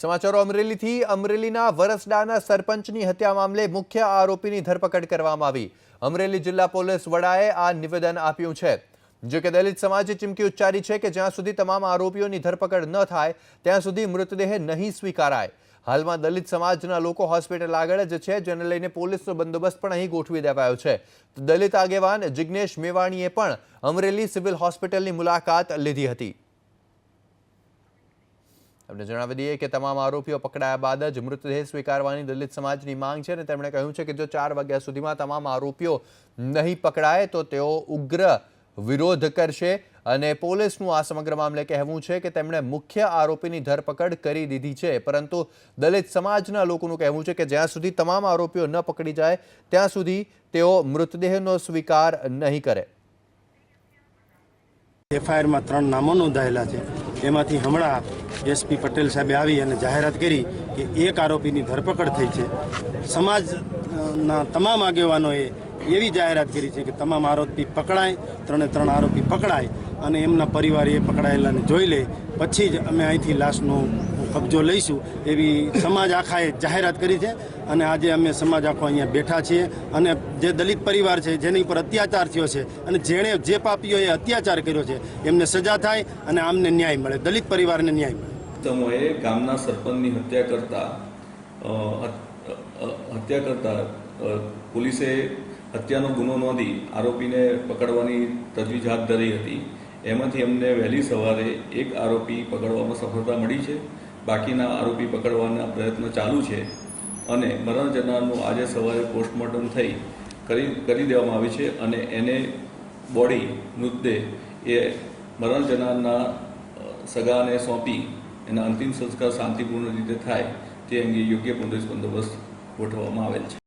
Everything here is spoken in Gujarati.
સમાચારો અમરેલીથી અમરેલીના વરસડાના સરપંચની હત્યા મામલે મુખ્ય આરોપીની ધરપકડ કરવામાં આવી। અમરેલી જિલ્લા પોલીસ વડાએ આ નિવેદન આપ્યું છે। જો કે દલિત સમાજે ચીમકી ઉચ્ચારી છે કે જ્યાં સુધી તમામ આરોપીઓની ધરપકડ ન થાય ત્યાં સુધી મૃતદેહ નહીં સ્વીકારાય। હાલમાં દલિત સમાજના લોકો હોસ્પિટલ આગળ જ છે, જેને લઈને પોલીસનો બંદોબસ્ત પણ અહીં ગોઠવી દેવાયો છે। દલિત આગેવાન જિગ્નેશ મેવાણીએ પણ અમરેલી સિવિલ હોસ્પિટલની મુલાકાત લીધી હતી। આપણે જણાવી દઈએ કે તમામ આરોપીઓ પકડાયા બાદ જ મૃતદેહ સ્વીકારવાની દલિત સમાજની માંગ છે અને તેમણે કહ્યું છે કે જો 4 વાગ્યા સુધીમાં તમામ આરોપીઓ નહીં પકડાય તો તેઓ ઉગ્ર વિરોધ કરશે અને પોલીસનું આ સમગ્ર મામલે કહેવું છે કે તેમણે મુખ્ય આરોપીની ધરપકડ કરી દીધી છે, પરંતુ દલિત સમાજના લોકોનું કહેવું છે કે જ્યાં સુધી તમામ આરોપીઓ ન પકડી જાય ત્યાં સુધી તેઓ મૃતદેહનો સ્વીકાર નહીં કરે। एफआईआर में 3 नामों नोंधायेला है। एमांथी हमणां एसपी पटेल साहेबे आवी अने जाहेरात करी कि एक आरोपीनी धरपकड़ थई छे। समाजना तमाम आगेवानोए एवी जाहेरात करी छे कि तमाम आरोपी पकड़ाय, 3 आरोपी पकड़ाय अने एमना परिवारे पकड़ायेलाने जोई ले पछी ज अमे અહીંથી लाशनो कब्जो लईशुं एवी समाज आखाए जाहेरात करी छे। અને આજે અમે સમાજ આખો અહીંયા બેઠા છીએ અને જે દલિત પરિવાર છે જેની ઉપર અત્યાચાર થયો છે અને જેણે જે પાપીઓએ અત્યાચાર કર્યો છે એમને સજા થાય અને આમને ન્યાય મળે, દલિત પરિવારને ન્યાય મળે। સમયે ગામના સરપંચની હત્યા કરતા પોલીસે હત્યાનો ગુનો નોંધી આરોપીને પકડવાની તજવીજ હાથ ધરી હતી। એમાંથી અમને વહેલી સવારે એક આરોપી પકડવામાં સફળતા મળી છે। બાકીના આરોપી પકડવાના પ્રયત્ન ચાલુ છે અને મરણ જનારનું આજે સવારે પોસ્ટમોર્ટમ થઈ કરી દેવામાં આવી છે અને એને બોડી મૃતદેહ એ મરણ જનારના સગાને સોંપી એના અંતિમ સંસ્કાર શાંતિપૂર્ણ રીતે થાય તે અંગે યોગ્ય પોલીસ બંદોબસ્ત ગોઠવવામાં આવેલ છે।